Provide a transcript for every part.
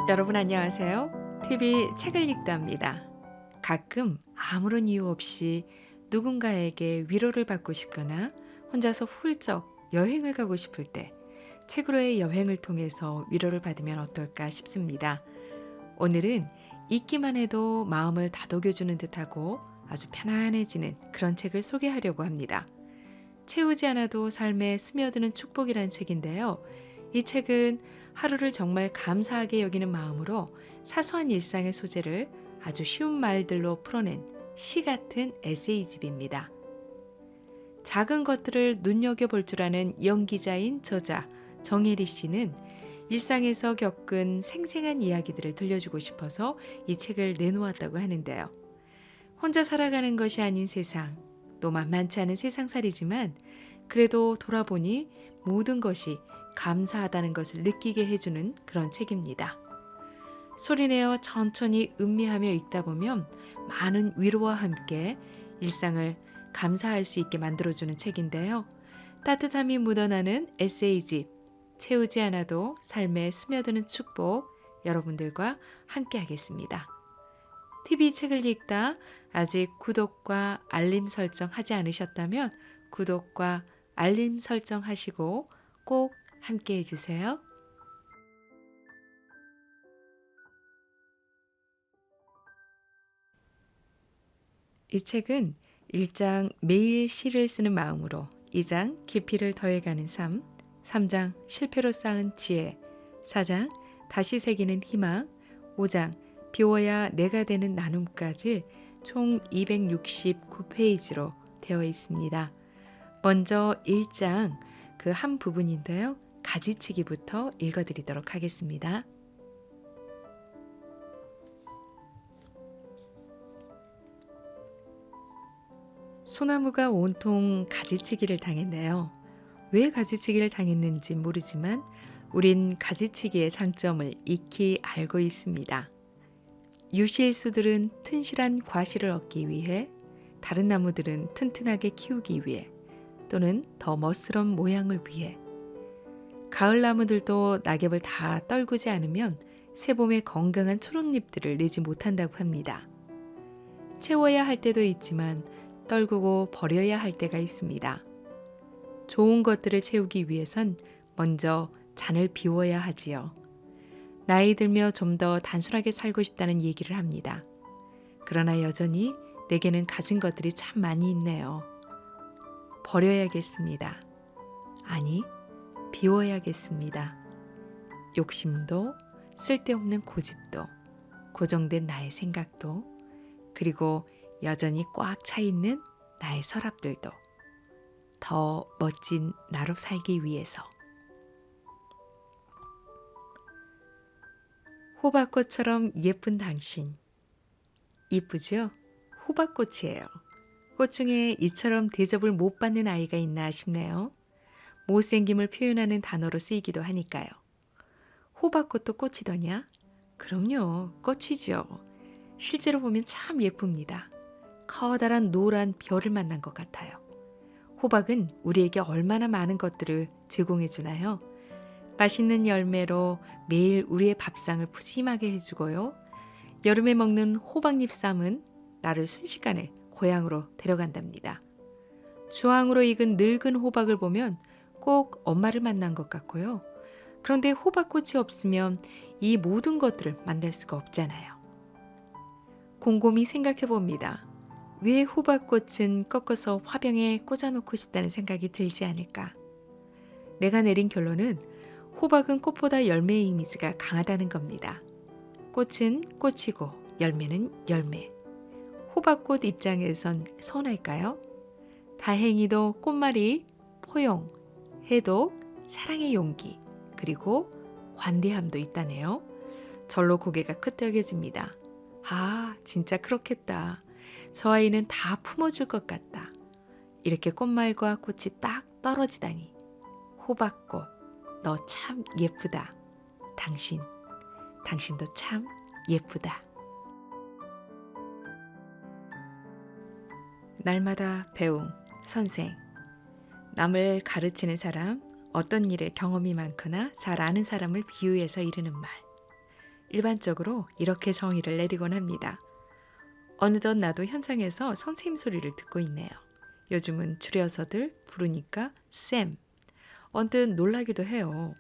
여러분 안녕하세요. TV 책을 읽다입니다. 가끔 아무런 이유 없이 누군가에게 위로를 받고 싶거나 혼자서 훌쩍 여행을 가고 싶을 때 책으로의 여행을 통해서 위로를 받으면 어떨까 싶습니다. 오늘은 읽기만 해도 마음을 다독여주는 듯하고 아주 편안해지는 그런 책을 소개하려고 합니다. 채우지 않아도 삶에 스며드는 축복이라는 책인데요. 이 책은 하루를 정말 감사하게 여기는 마음으로 사소한 일상의 소재를 아주 쉬운 말들로 풀어낸 시 같은 에세이집입니다. 작은 것들을 눈여겨볼 줄 아는 연기자인 저자 정혜리 씨는 일상에서 겪은 생생한 이야기들을 들려주고 싶어서 이 책을 내놓았다고 하는데요. 혼자 살아가는 것이 아닌 세상, 또 만만치 않은 세상살이지만 그래도 돌아보니 모든 것이 감사하다는 것을 느끼게 해주는 그런 책입니다. 소리내어 천천히 음미하며 읽다 보면 많은 위로와 함께 일상을 감사할 수 있게 만들어주는 책인데요. 따뜻함이 묻어나는 에세이집, 채우지 않아도 삶에 스며드는 축복, 여러분들과 함께 하겠습니다. TV 책을 읽다 아직 구독과 알림 설정 하지 않으셨다면 구독과 알림 설정 하시고 꼭 함께 해주세요. 이 책은 1장 매일 시를 쓰는 마음으로 2장 깊이를 더해가는 삶, 3장 실패로 쌓은 지혜, 4장 다시 새기는 희망, 5장 비워야 내가 되는 나눔까지 총 269페이지로 되어 있습니다. 먼저 1장 그 한 부분인데요. 가지치기부터 읽어드리도록 하겠습니다. 소나무가 온통 가지치기를 당했네요. 왜 가지치기를 당했는지 모르지만 우린 가지치기의 장점을 익히 알고 있습니다. 유실수들은 튼실한 과실을 얻기 위해, 다른 나무들은 튼튼하게 키우기 위해, 또는 더 멋스러운 모양을 위해, 가을 나무들도 낙엽을 다 떨구지 않으면 새봄의 건강한 초록잎들을 내지 못한다고 합니다. 채워야 할 때도 있지만 떨구고 버려야 할 때가 있습니다. 좋은 것들을 채우기 위해선 먼저 잔을 비워야 하지요. 나이 들며 좀 더 단순하게 살고 싶다는 얘기를 합니다. 그러나 여전히 내게는 가진 것들이 참 많이 있네요. 버려야겠습니다. 아니, 비워야겠습니다. 욕심도, 쓸데없는 고집도, 고정된 나의 생각도, 그리고 여전히 꽉 차 있는 나의 서랍들도 더 멋진 나로 살기 위해서. 호박꽃처럼 예쁜 당신. 이쁘죠? 호박꽃이에요. 꽃 중에 이처럼 대접을 못 받는 아이가 있나 싶네요. 못생김을 표현하는 단어로 쓰이기도 하니까요. 호박꽃도 꽃이더냐? 그럼요, 꽃이죠. 실제로 보면 참 예쁩니다. 커다란 노란 별을 만난 것 같아요. 호박은 우리에게 얼마나 많은 것들을 제공해 주나요? 맛있는 열매로 매일 우리의 밥상을 푸짐하게 해주고요. 여름에 먹는 호박잎 쌈은 나를 순식간에 고향으로 데려간답니다. 주황으로 익은 늙은 호박을 보면 꼭 엄마를 만난 것 같고요. 그런데 호박꽃이 없으면 이 모든 것들을 만날 수가 없잖아요. 곰곰이 생각해 봅니다. 왜 호박꽃은 꺾어서 화병에 꽂아놓고 싶다는 생각이 들지 않을까? 내가 내린 결론은 호박은 꽃보다 열매의 이미지가 강하다는 겁니다. 꽃은 꽃이고 열매는 열매. 호박꽃 입장에선 서운할까요? 다행히도 꽃말이 포용, 해독, 사랑의 용기, 그리고 관대함도 있다네요. 절로 고개가 끄덕여집니다. 아, 진짜 그렇겠다. 저 아이는 다 품어줄 것 같다. 이렇게 꽃말과 꽃이 딱 떨어지다니. 호박꽃, 너 참 예쁘다. 당신도 참 예쁘다. 날마다 배움, 선생. 남을 가르치는 사람, 어떤 일에 경험이 많거나 잘 아는 사람을 비유해서 이르는 말. 일반적으로 이렇게 정의를 내리곤 합니다. 어느덧 나도 현장에서 선생님 소리를 듣고 있네요. 요즘은 줄여서들 부르니까 쌤. 언뜻 놀라기도 해요.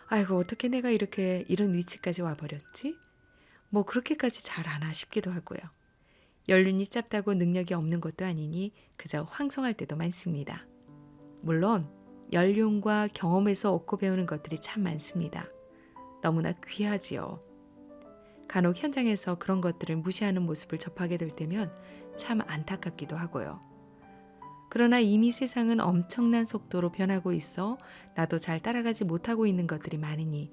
아이고, 어떻게 내가 이렇게 이런 위치까지 와버렸지? 뭐 그렇게까지 잘하나 싶기도 하고요. 연륜이 짧다고 능력이 없는 것도 아니니 그저 황송할 때도 많습니다. 물론 연륜과 경험에서 얻고 배우는 것들이 참 많습니다. 너무나 귀하지요. 간혹 현장에서 그런 것들을 무시하는 모습을 접하게 될 때면 참 안타깝기도 하고요. 그러나 이미 세상은 엄청난 속도로 변하고 있어 나도 잘 따라가지 못하고 있는 것들이 많으니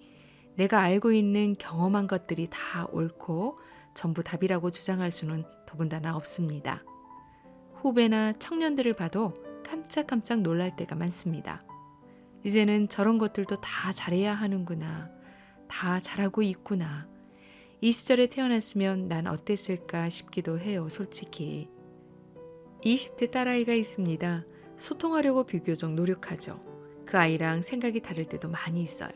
내가 알고 있는 경험한 것들이 다 옳고 전부 답이라고 주장할 수는 더군다나 없습니다. 후배나 청년들을 봐도 깜짝깜짝 놀랄 때가 많습니다. 이제는 저런 것들도 다 잘해야 하는구나. 다 잘하고 있구나. 이 시절에 태어났으면 난 어땠을까 싶기도 해요, 솔직히. 20대 딸아이가 있습니다. 소통하려고 비교적 노력하죠. 그 아이랑 생각이 다를 때도 많이 있어요.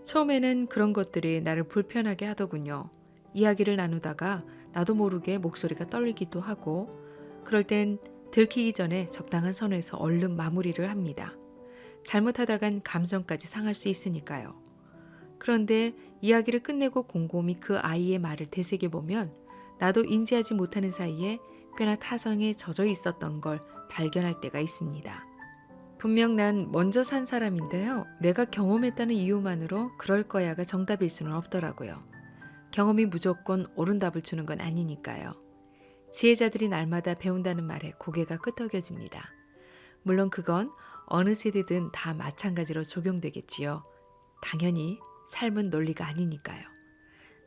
처음에는 그런 것들이 나를 불편하게 하더군요. 이야기를 나누다가 나도 모르게 목소리가 떨리기도 하고 그럴 땐 들키기 전에 적당한 선에서 얼른 마무리를 합니다. 잘못하다간 감정까지 상할 수 있으니까요. 그런데 이야기를 끝내고 곰곰이 그 아이의 말을 되새겨보면 나도 인지하지 못하는 사이에 꽤나 타성에 젖어 있었던 걸 발견할 때가 있습니다. 분명 난 먼저 산 사람인데요. 내가 경험했다는 이유만으로 그럴 거야가 정답일 수는 없더라고요. 경험이 무조건 옳은 답을 주는 건 아니니까요. 지혜자들이 날마다 배운다는 말에 고개가 끄덕여집니다. 물론 그건 어느 세대든 다 마찬가지로 적용되겠지요. 당연히 삶은 논리가 아니니까요.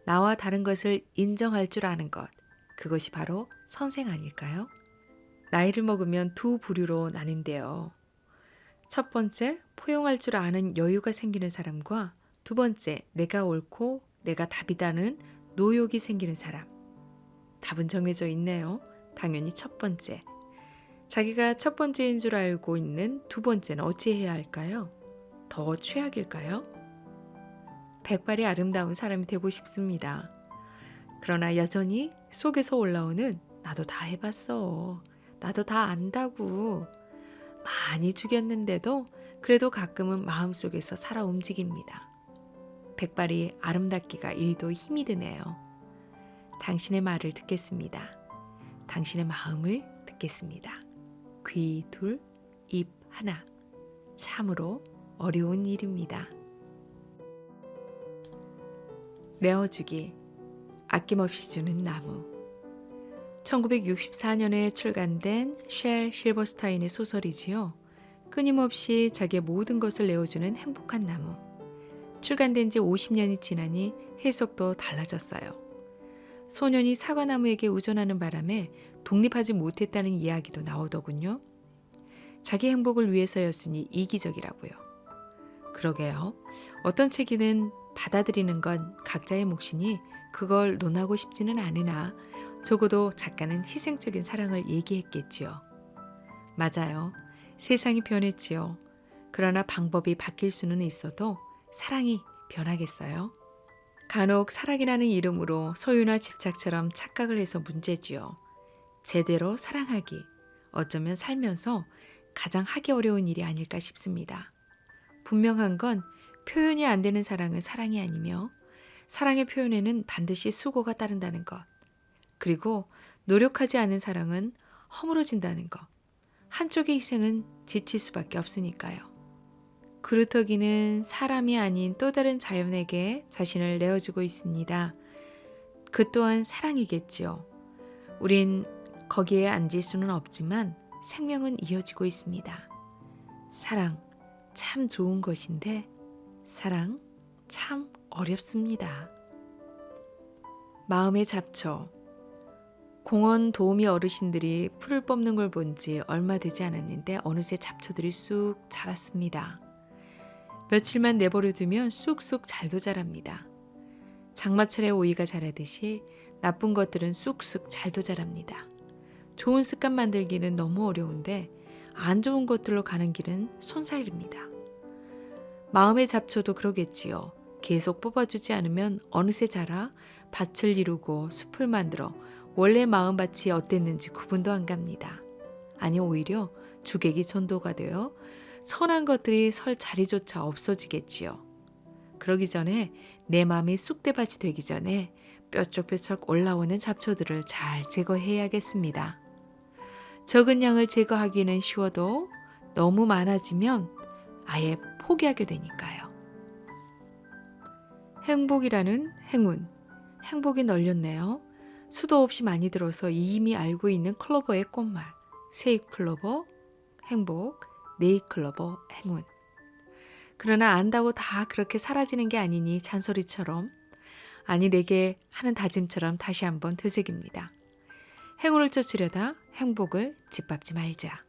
나와 다른 것을 인정할 줄 아는 것, 그것이 바로 선생 아닐까요? 나이를 먹으면 두 부류로 나뉜대요. 첫 번째, 포용할 줄 아는 여유가 생기는 사람과 두 번째, 내가 옳고 내가 답이다는 노욕이 생기는 사람. 답은 정해져 있네요. 당연히 첫 번째. 자기가 첫 번째인 줄 알고 있는 두 번째는 어찌해야 할까요? 더 최악일까요? 백발이 아름다운 사람이 되고 싶습니다. 그러나 여전히 속에서 올라오는 나도 다 해봤어. 나도 다 안다고. 많이 죽였는데도 그래도 가끔은 마음속에서 살아 움직입니다. 백발이 아름답기가 이리도 힘이 드네요. 당신의 말을 듣겠습니다. 당신의 마음을 듣겠습니다. 귀 둘, 입 하나. 참으로 어려운 일입니다. 내어주기, 아낌없이 주는 나무. 1964년에 출간된 쉘 실버스타인의 소설이지요. 끊임없이 자기의 모든 것을 내어주는 행복한 나무. 출간된 지 50년이 지나니 해석도 달라졌어요. 소년이 사과나무에게 의존하는 바람에 독립하지 못했다는 이야기도 나오더군요. 자기 행복을 위해서였으니 이기적이라고요. 그러게요. 어떤 책이든 받아들이는 건 각자의 몫이니 그걸 논하고 싶지는 않으나 적어도 작가는 희생적인 사랑을 얘기했겠지요. 맞아요. 세상이 변했지요. 그러나 방법이 바뀔 수는 있어도 사랑이 변하겠어요? 간혹 사랑이라는 이름으로 소유나 집착처럼 착각을 해서 문제지요. 제대로 사랑하기, 어쩌면 살면서 가장 하기 어려운 일이 아닐까 싶습니다. 분명한 건 표현이 안 되는 사랑은 사랑이 아니며 사랑의 표현에는 반드시 수고가 따른다는 것. 그리고 노력하지 않은 사랑은 허물어진다는 것. 한쪽의 희생은 지칠 수밖에 없으니까요. 그루터기는 사람이 아닌 또 다른 자연에게 자신을 내어주고 있습니다. 그 또한 사랑이겠지요. 우린 거기에 앉을 수는 없지만 생명은 이어지고 있습니다. 사랑 참 좋은 것인데 사랑 참 어렵습니다. 마음의 잡초. 공원 도우미 어르신들이 풀을 뽑는 걸 본 지 얼마 되지 않았는데 어느새 잡초들이 쑥 자랐습니다. 며칠만 내버려 두면 쑥쑥 잘도 자랍니다. 장마철에 오이가 자라듯이 나쁜 것들은 쑥쑥 잘도 자랍니다. 좋은 습관 만들기는 너무 어려운데 안 좋은 것들로 가는 길은 손살입니다. 마음의 잡초도 그러겠지요. 계속 뽑아주지 않으면 어느새 자라 밭을 이루고 숲을 만들어 원래 마음밭이 어땠는지 구분도 안 갑니다. 아니 오히려 주객이 전도가 되어 선한 것들이 설 자리조차 없어지겠지요. 그러기 전에 내 마음이 쑥대밭이 되기 전에 뾰족뾰족 올라오는 잡초들을 잘 제거해야겠습니다. 적은 양을 제거하기는 쉬워도 너무 많아지면 아예 포기하게 되니까요. 행복이라는 행운, 행복이 널렸네요. 수도 없이 많이 들어서 이미 알고 있는 클로버의 꽃말, 세잎 클로버, 행복, 네잎 클로버, 행운. 그러나 안다고 다 그렇게 사라지는 게 아니니 잔소리처럼, 아니 내게 하는 다짐처럼 다시 한번 되새깁니다. 행운을 쫓으려다 행복을 짓밟지 말자.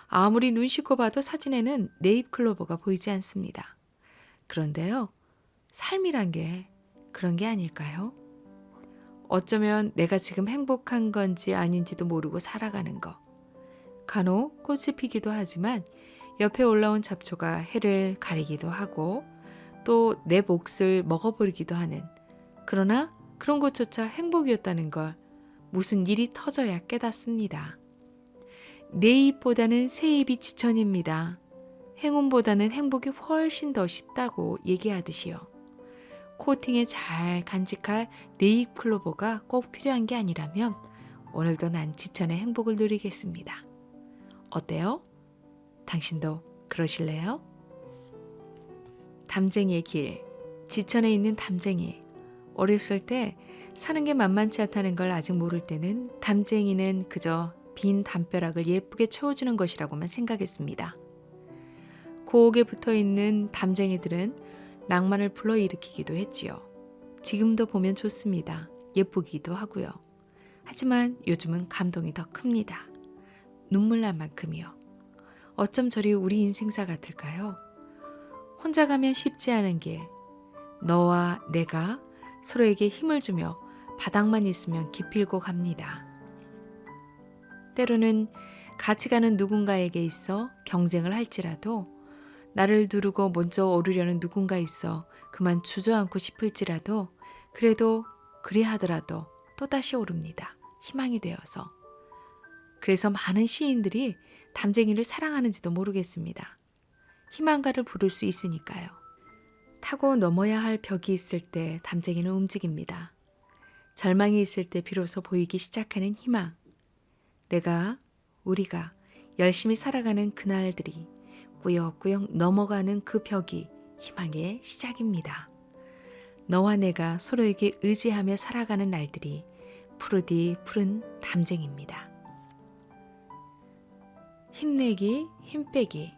아무리 눈 씻고 봐도 사진에는 네잎 클로버가 보이지 않습니다. 그런데요, 삶이란 게 그런 게 아닐까요? 어쩌면 내가 지금 행복한 건지 아닌지도 모르고 살아가는 거. 간혹 꽃이 피기도 하지만 옆에 올라온 잡초가 해를 가리기도 하고 또 내 몫을 먹어버리기도 하는, 그러나 그런 것조차 행복이었다는 걸 무슨 일이 터져야 깨닫습니다. 내 입보다는 새 입이 지천입니다. 행운보다는 행복이 훨씬 더 쉽다고 얘기하듯이요. 코팅에 잘 간직할 네잎 클로버가 꼭 필요한 게 아니라면 오늘도 난 지천의 행복을 누리겠습니다. 어때요? 당신도 그러실래요? 담쟁이의 길, 지천에 있는 담쟁이. 어렸을 때 사는 게 만만치 않다는 걸 아직 모를 때는 담쟁이는 그저 빈 담벼락을 예쁘게 채워주는 것이라고만 생각했습니다. 고옥에 붙어있는 담쟁이들은 낭만을 불러일으키기도 했지요. 지금도 보면 좋습니다. 예쁘기도 하고요. 하지만 요즘은 감동이 더 큽니다. 눈물 날 만큼이요. 어쩜 저리 우리 인생사 같을까요? 혼자 가면 쉽지 않은 길, 너와 내가 서로에게 힘을 주며 바닥만 있으면 기필고 갑니다. 때로는 같이 가는 누군가에게 있어 경쟁을 할지라도, 나를 누르고 먼저 오르려는 누군가 있어 그만 주저앉고 싶을지라도, 그래도 그리하더라도 또다시 오릅니다. 희망이 되어서. 그래서 많은 시인들이 담쟁이를 사랑하는지도 모르겠습니다. 희망가를 부를 수 있으니까요. 타고 넘어야 할 벽이 있을 때 담쟁이는 움직입니다. 절망이 있을 때 비로소 보이기 시작하는 희망. 우리가 열심히 살아가는 그날들이 꾸역꾸역 넘어가는 그 벽이 희망의 시작입니다. 너와 내가 서로에게 의지하며 살아가는 날들이 푸르디 푸른 담쟁입니다. 힘내기, 힘빼기.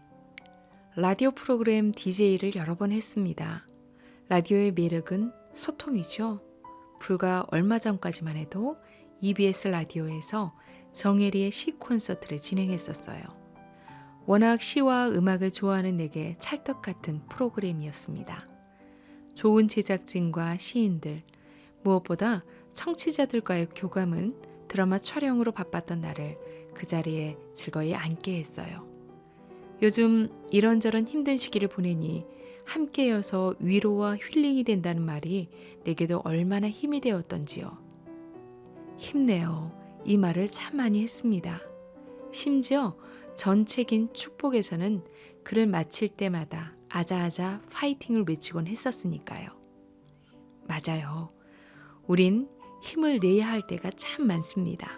라디오 프로그램 DJ를 여러 번 했습니다. 라디오의 매력은 소통이죠. 불과 얼마 전까지만 해도 EBS 라디오에서 정혜리의 시 콘서트를 진행했었어요. 워낙 시와 음악을 좋아하는 내게 찰떡 같은 프로그램이었습니다. 좋은 제작진과 시인들, 무엇보다 청취자들과의 교감은 드라마 촬영으로 바빴던 나를 그 자리에 즐거이 앉게 했어요. 요즘 이런저런 힘든 시기를 보내니 함께여서 위로와 힐링이 된다는 말이 내게도 얼마나 힘이 되었던지요. 힘내요. 이 말을 참 많이 했습니다. 심지어 전책인 축복에서는 글을 마칠 때마다 아자아자 파이팅을 외치곤 했었으니까요. 맞아요. 우린 힘을 내야 할 때가 참 많습니다.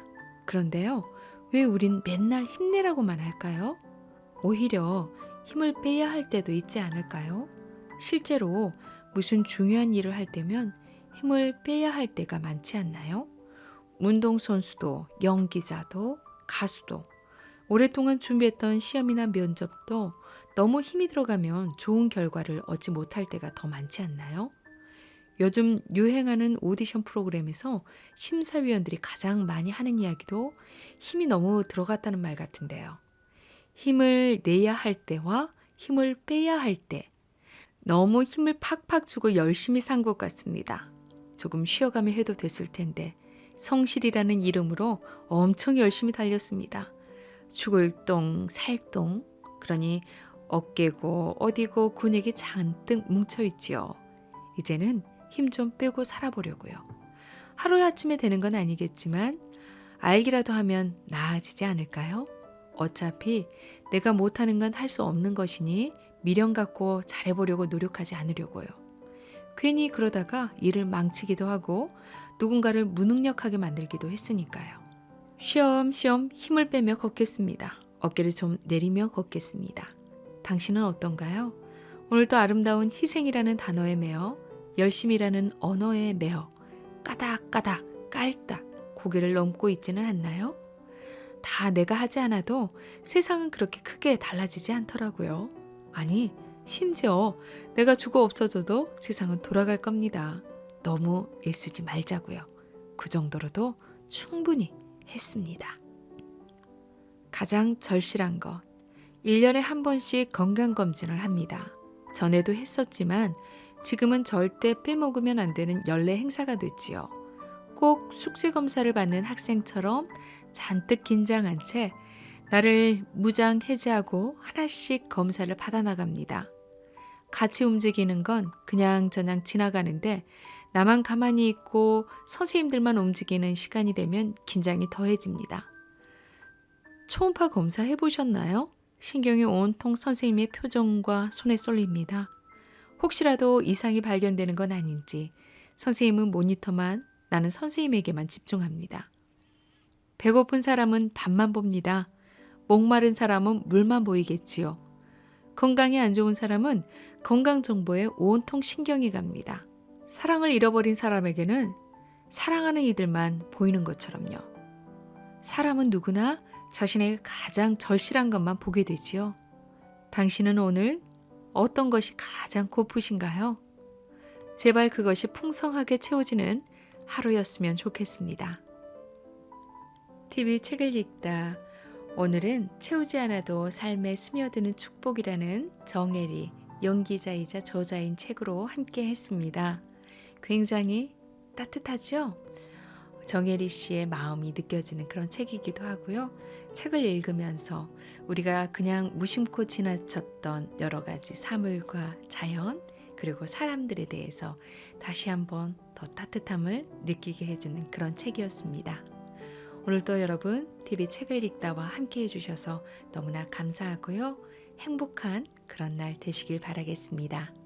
그런데요, 왜 우린 맨날 힘내라고만 할까요? 오히려 힘을 빼야 할 때도 있지 않을까요? 실제로 무슨 중요한 일을 할 때면 힘을 빼야 할 때가 많지 않나요? 운동선수도, 연기자도, 가수도, 오랫동안 준비했던 시험이나 면접도 너무 힘이 들어가면 좋은 결과를 얻지 못할 때가 더 많지 않나요? 요즘 유행하는 오디션 프로그램에서 심사위원들이 가장 많이 하는 이야기도 힘이 너무 들어갔다는 말 같은데요. 힘을 내야 할 때와 힘을 빼야 할 때, 너무 힘을 팍팍 주고 열심히 산 것 같습니다. 조금 쉬어가며 해도 됐을 텐데 성실이라는 이름으로 엄청 열심히 달렸습니다. 죽을 똥 살똥, 그러니 어깨고 어디고 근육이 잔뜩 뭉쳐있지요. 이제는 힘 좀 빼고 살아보려고요. 하루아침에 되는 건 아니겠지만 알기라도 하면 나아지지 않을까요? 어차피 내가 못하는 건 할 수 없는 것이니 미련 갖고 잘해보려고 노력하지 않으려고요. 괜히 그러다가 일을 망치기도 하고 누군가를 무능력하게 만들기도 했으니까요. 쉬엄쉬엄 힘을 빼며 걷겠습니다. 어깨를 좀 내리며 걷겠습니다. 당신은 어떤가요? 오늘도 아름다운 희생이라는 단어에 매어 열심이라는 언어에 매어 까닥까닥 깔딱 고개를 넘고 있지는 않나요? 다 내가 하지 않아도 세상은 그렇게 크게 달라지지 않더라고요. 아니, 심지어 내가 죽어 없어져도 세상은 돌아갈 겁니다. 너무 애쓰지 말자고요. 그 정도로도 충분히 했습니다. 가장 절실한 것, 1년에 한 번씩 건강검진을 합니다. 전에도 했었지만 지금은 절대 빼먹으면 안 되는 연례 행사가 됐지요. 꼭 숙제검사를 받는 학생처럼 잔뜩 긴장한 채 나를 무장 해제하고 하나씩 검사를 받아나갑니다. 같이 움직이는 건 그냥저냥 지나가는데 나만 가만히 있고 선생님들만 움직이는 시간이 되면 긴장이 더해집니다. 초음파 검사 해보셨나요? 신경이 온통 선생님의 표정과 손에 쏠립니다. 혹시라도 이상이 발견되는 건 아닌지 선생님은 모니터만, 나는 선생님에게만 집중합니다. 배고픈 사람은 밥만 봅니다. 목마른 사람은 물만 보이겠지요. 건강이 안 좋은 사람은 건강 정보에 온통 신경이 갑니다. 사랑을 잃어버린 사람에게는 사랑하는 이들만 보이는 것처럼요. 사람은 누구나 자신의 가장 절실한 것만 보게 되지요. 당신은 오늘 어떤 것이 가장 고프신가요? 제발 그것이 풍성하게 채워지는 하루였으면 좋겠습니다. TV 책을 읽다. 오늘은 채우지 않아도 삶에 스며드는 축복이라는 정혜리 연기자이자 저자인 책으로 함께 했습니다. 굉장히 따뜻하죠? 정혜리 씨의 마음이 느껴지는 그런 책이기도 하고요. 책을 읽으면서 우리가 그냥 무심코 지나쳤던 여러 가지 사물과 자연 그리고 사람들에 대해서 다시 한번 더 따뜻함을 느끼게 해주는 그런 책이었습니다. 오늘도 여러분 TV 책을 읽다와 함께 해주셔서 너무나 감사하고요. 행복한 그런 날 되시길 바라겠습니다.